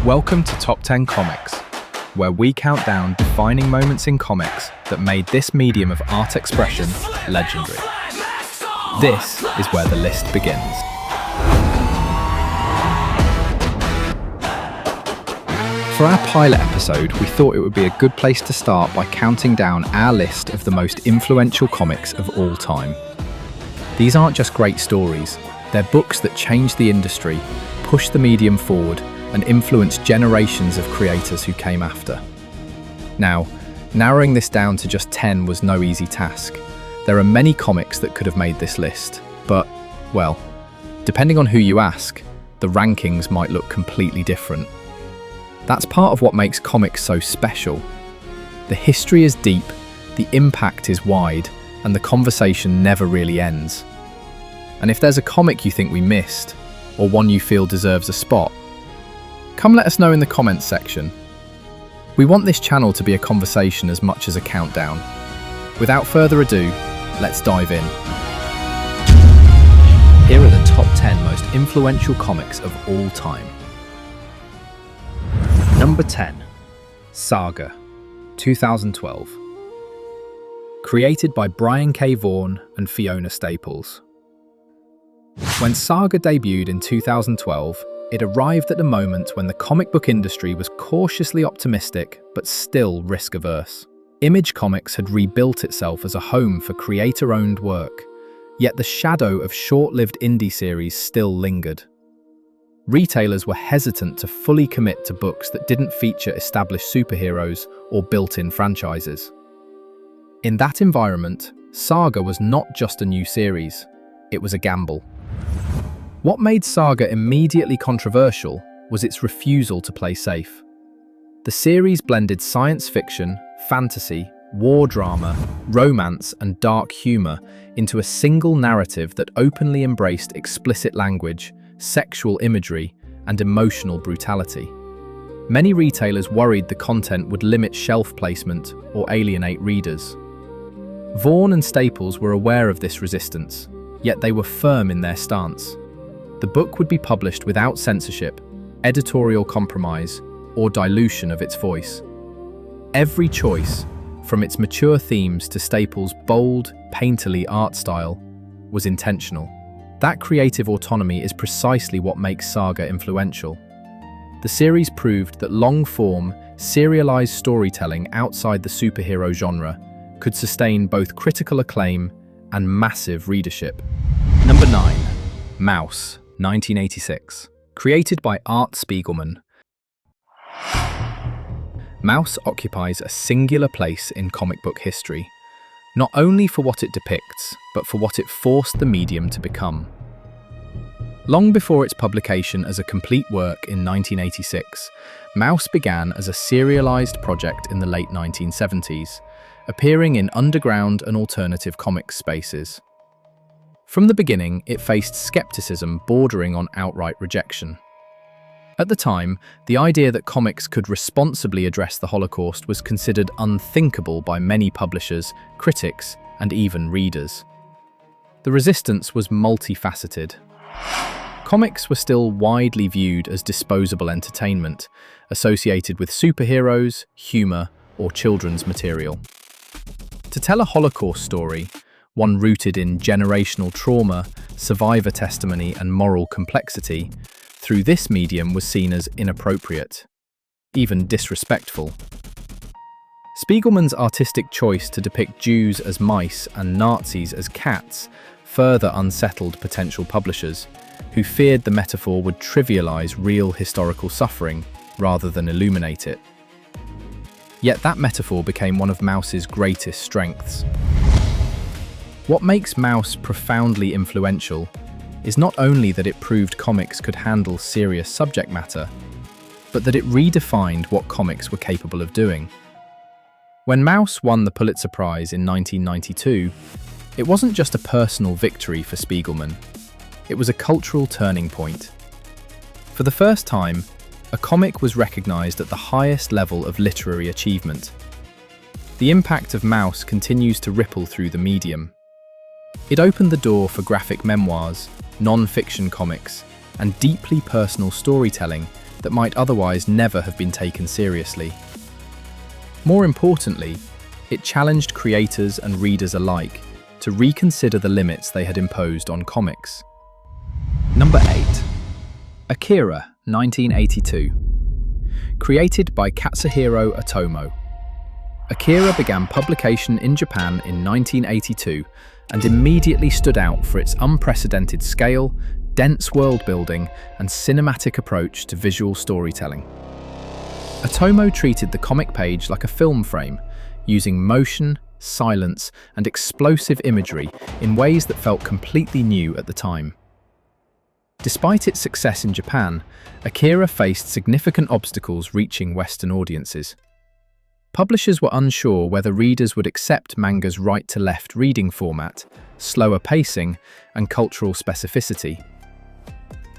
Welcome to Top 10 Comics, where we count down defining moments in comics that made this medium of art expression legendary. This is where the list begins. For our pilot episode, we thought it would be a good place to start by counting down our list of the most influential comics of all time. These aren't just great stories, they're books that changed the industry, pushed the medium forward, and influenced generations of creators who came after. Now, narrowing this down to just 10 was no easy task. There are many comics that could have made this list, but, well, depending on who you ask, the rankings might look completely different. That's part of what makes comics so special. The history is deep, the impact is wide, and the conversation never really ends. And if there's a comic you think we missed, or one you feel deserves a spot, come let us know in the comments section. We want this channel to be a conversation as much as a countdown. Without further ado, let's dive in. Here are the top 10 most influential comics of all time. Number 10. Saga, 2012. Created by Brian K. Vaughan and Fiona Staples. When Saga debuted in 2012, it arrived at a moment when the comic book industry was cautiously optimistic but still risk-averse. Image Comics had rebuilt itself as a home for creator-owned work, yet the shadow of short-lived indie series still lingered. Retailers were hesitant to fully commit to books that didn't feature established superheroes or built-in franchises. In that environment, Saga was not just a new series, it was a gamble. What made Saga immediately controversial was its refusal to play safe. The series blended science fiction, fantasy, war drama, romance, and dark humor into a single narrative that openly embraced explicit language, sexual imagery, and emotional brutality. Many retailers worried the content would limit shelf placement or alienate readers. Vaughan and Staples were aware of this resistance, yet they were firm in their stance. The book would be published without censorship, editorial compromise, or dilution of its voice. Every choice, from its mature themes to Staples' bold, painterly art style, was intentional. That creative autonomy is precisely what makes Saga influential. The series proved that long-form, serialized storytelling outside the superhero genre could sustain both critical acclaim and massive readership. Number 9. Mouse, 1986. Created by Art Spiegelman. Mouse occupies a singular place in comic book history, not only for what it depicts, but for what it forced the medium to become. Long before its publication as a complete work in 1986, Mouse began as a serialized project in the late 1970s, appearing in underground and alternative comics spaces. From the beginning, it faced skepticism bordering on outright rejection. At the time, the idea that comics could responsibly address the Holocaust was considered unthinkable by many publishers, critics, and even readers. The resistance was multifaceted. Comics were still widely viewed as disposable entertainment, associated with superheroes, humor, or children's material. To tell a Holocaust story, one rooted in generational trauma, survivor testimony, and moral complexity, through this medium was seen as inappropriate, even disrespectful. Spiegelman's artistic choice to depict Jews as mice and Nazis as cats further unsettled potential publishers, who feared the metaphor would trivialize real historical suffering rather than illuminate it. Yet that metaphor became one of Mouse's greatest strengths. What makes Mouse profoundly influential is not only that it proved comics could handle serious subject matter, but that it redefined what comics were capable of doing. When Mouse won the Pulitzer Prize in 1992, it wasn't just a personal victory for Spiegelman, it was a cultural turning point. For the first time, a comic was recognized at the highest level of literary achievement. The impact of Mouse continues to ripple through the medium. It opened the door for graphic memoirs, non-fiction comics, and deeply personal storytelling that might otherwise never have been taken seriously. More importantly, it challenged creators and readers alike to reconsider the limits they had imposed on comics. Number 8. Akira, 1982. Created by Katsuhiro Otomo, Akira began publication in Japan in 1982 and immediately stood out for its unprecedented scale, dense world-building, and cinematic approach to visual storytelling. Otomo treated the comic page like a film frame, using motion, silence, and explosive imagery in ways that felt completely new at the time. Despite its success in Japan, Akira faced significant obstacles reaching Western audiences. Publishers were unsure whether readers would accept manga's right-to-left reading format, slower pacing, and cultural specificity.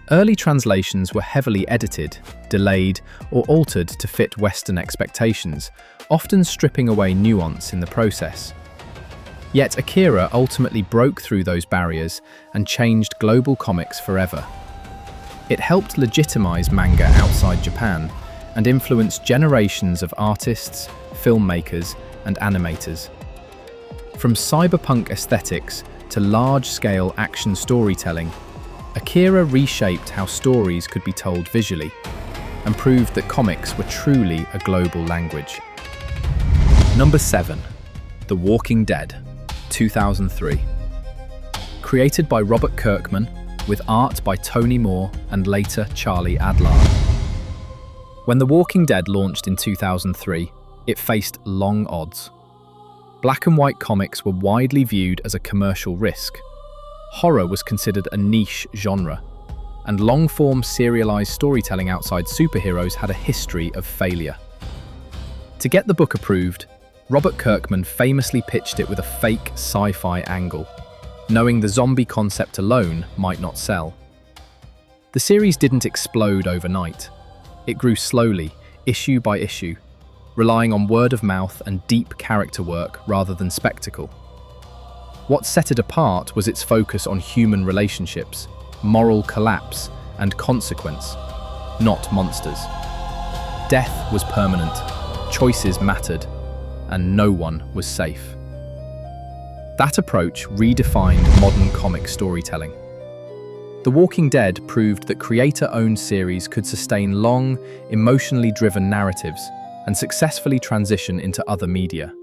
Early translations were heavily edited, delayed, or altered to fit Western expectations, often stripping away nuance in the process. Yet Akira ultimately broke through those barriers and changed global comics forever. It helped legitimize manga outside Japan and influenced generations of artists, filmmakers, and animators. From cyberpunk aesthetics to large-scale action storytelling, Akira reshaped how stories could be told visually and proved that comics were truly a global language. Number 7. The Walking Dead, 2003. Created by Robert Kirkman, with art by Tony Moore and later Charlie Adlard. When The Walking Dead launched in 2003, it faced long odds. Black and white comics were widely viewed as a commercial risk. Horror was considered a niche genre, and long-form serialized storytelling outside superheroes had a history of failure. To get the book approved, Robert Kirkman famously pitched it with a fake sci-fi angle, knowing the zombie concept alone might not sell. The series didn't explode overnight. It grew slowly, issue by issue, relying on word of mouth and deep character work rather than spectacle. What set it apart was its focus on human relationships, moral collapse, and consequence, not monsters. Death was permanent, choices mattered, and no one was safe. That approach redefined modern comic storytelling. The Walking Dead proved that creator-owned series could sustain long, emotionally driven narratives and successfully transition into other media.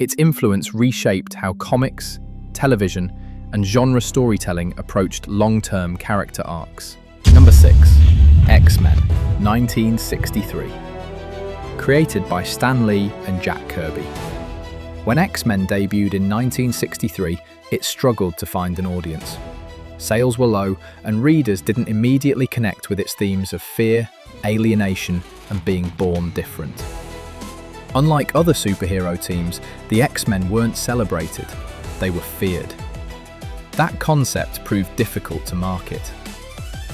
Its influence reshaped how comics, television, and genre storytelling approached long-term character arcs. Number 6. X-Men, 1963. Created by Stan Lee and Jack Kirby. When X-Men debuted in 1963, it struggled to find an audience. Sales were low, and readers didn't immediately connect with its themes of fear, alienation, and being born different. Unlike other superhero teams, the X-Men weren't celebrated, they were feared. That concept proved difficult to market.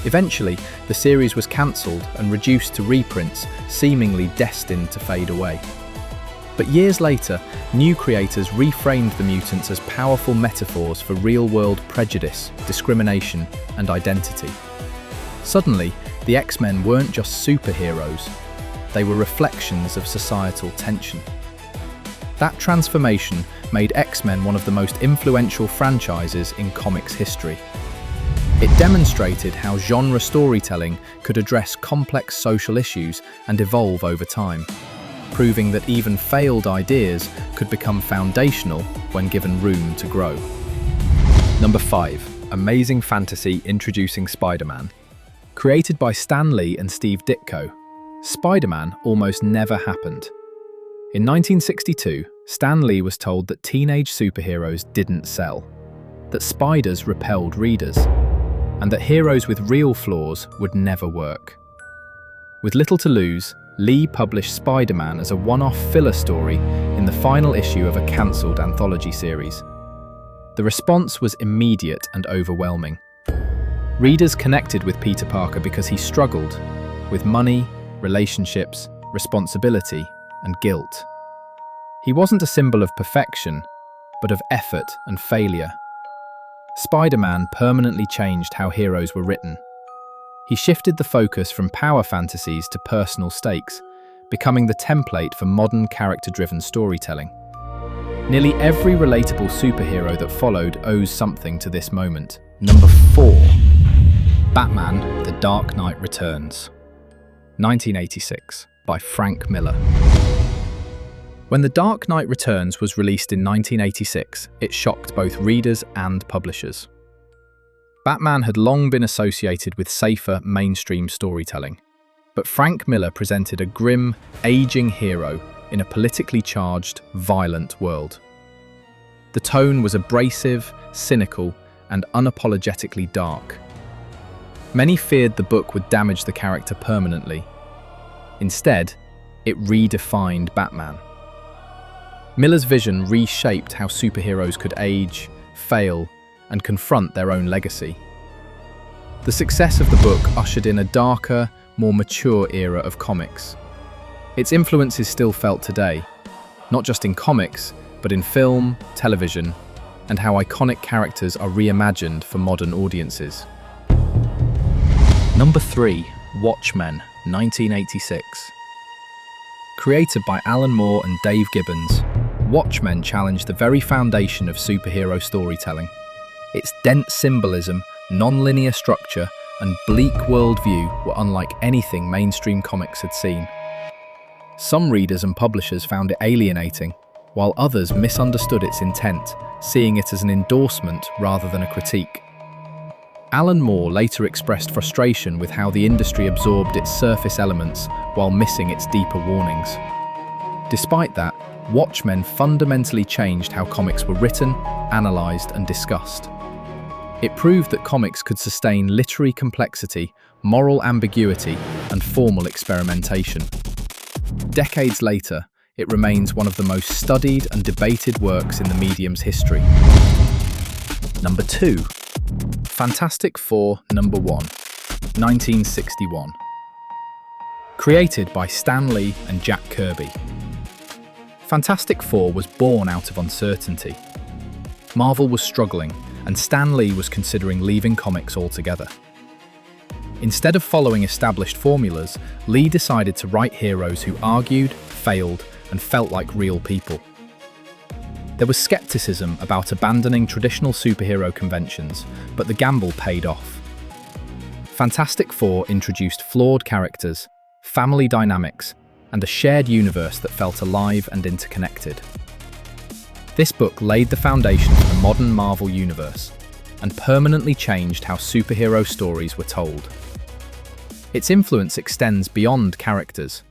Eventually, the series was cancelled and reduced to reprints, seemingly destined to fade away. But years later, new creators reframed the mutants as powerful metaphors for real-world prejudice, discrimination, and identity. Suddenly, the X-Men weren't just superheroes, they were reflections of societal tension. That transformation made X-Men one of the most influential franchises in comics history. It demonstrated how genre storytelling could address complex social issues and evolve over time, proving that even failed ideas could become foundational when given room to grow. Number 5. Amazing Fantasy introducing Spider-Man. Created by Stan Lee and Steve Ditko, Spider-Man almost never happened. In 1962, Stan Lee was told that teenage superheroes didn't sell, that spiders repelled readers, and that heroes with real flaws would never work. With little to lose, Lee published Spider-Man as a one-off filler story in the final issue of a cancelled anthology series. The response was immediate and overwhelming. Readers connected with Peter Parker because he struggled with money, relationships, responsibility, and guilt. He wasn't a symbol of perfection, but of effort and failure. Spider-Man permanently changed how heroes were written. He shifted the focus from power fantasies to personal stakes, becoming the template for modern character-driven storytelling. Nearly every relatable superhero that followed owes something to this moment. Number 4. Batman: The Dark Knight Returns. 1986, by Frank Miller. When The Dark Knight Returns was released in 1986, it shocked both readers and publishers. Batman had long been associated with safer, mainstream storytelling, but Frank Miller presented a grim, aging hero in a politically charged, violent world. The tone was abrasive, cynical, and unapologetically dark. Many feared the book would damage the character permanently. Instead, it redefined Batman. Miller's vision reshaped how superheroes could age, fail, and confront their own legacy. The success of the book ushered in a darker, more mature era of comics. Its influence is still felt today, not just in comics, but in film, television, and how iconic characters are reimagined for modern audiences. Number 3. Watchmen, 1986. Created by Alan Moore and Dave Gibbons, Watchmen challenged the very foundation of superhero storytelling. Its dense symbolism, non-linear structure, and bleak worldview were unlike anything mainstream comics had seen. Some readers and publishers found it alienating, while others misunderstood its intent, seeing it as an endorsement rather than a critique. Alan Moore later expressed frustration with how the industry absorbed its surface elements while missing its deeper warnings. Despite that, Watchmen fundamentally changed how comics were written, analysed, and discussed. It proved that comics could sustain literary complexity, moral ambiguity, and formal experimentation. Decades later, it remains one of the most studied and debated works in the medium's history. Number 2. Fantastic Four Number 1, 1961. Created by Stan Lee and Jack Kirby. Fantastic Four was born out of uncertainty. Marvel was struggling, and Stan Lee was considering leaving comics altogether. Instead of following established formulas, Lee decided to write heroes who argued, failed, and felt like real people. There was skepticism about abandoning traditional superhero conventions, but the gamble paid off. Fantastic Four introduced flawed characters, family dynamics, and a shared universe that felt alive and interconnected. This book laid the foundation for the modern Marvel universe and permanently changed how superhero stories were told. Its influence extends beyond characters.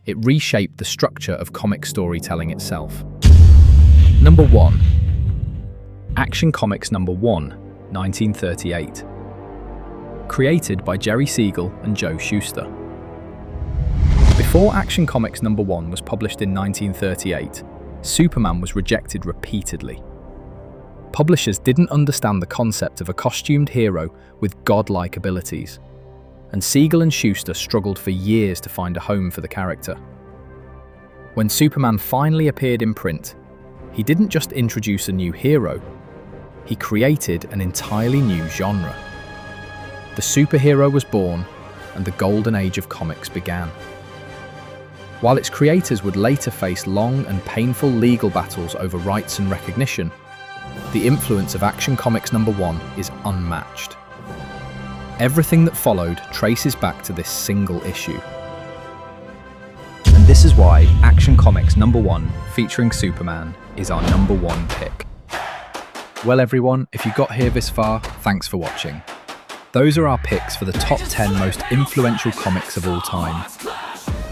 It reshaped the structure of comic storytelling itself. Number 1. Action Comics Number 1, 1938. Created by Jerry Siegel and Joe Shuster. Before Action Comics Number 1 was published in 1938, Superman was rejected repeatedly. Publishers didn't understand the concept of a costumed hero with godlike abilities, and Siegel and Shuster struggled for years to find a home for the character. When Superman finally appeared in print, he didn't just introduce a new hero, he created an entirely new genre. The superhero was born, and the golden age of comics began. While its creators would later face long and painful legal battles over rights and recognition, the influence of Action Comics Number 1 is unmatched. Everything that followed traces back to this single issue. And this is why Action Comics Number 1, featuring Superman, is our number 1 pick. Well everyone, if you got here this far, thanks for watching. Those are our picks for the top 10 most influential comics of all time.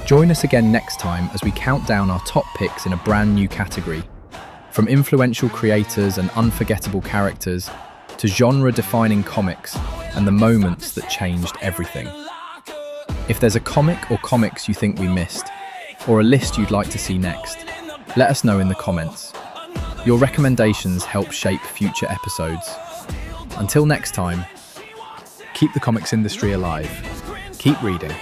Join us again next time as we count down our top picks in a brand new category. From influential creators and unforgettable characters, to genre-defining comics and the moments that changed everything. If there's a comic or comics you think we missed, or a list you'd like to see next, let us know in the comments. Your recommendations help shape future episodes. Until next time, keep the comics industry alive. Keep reading.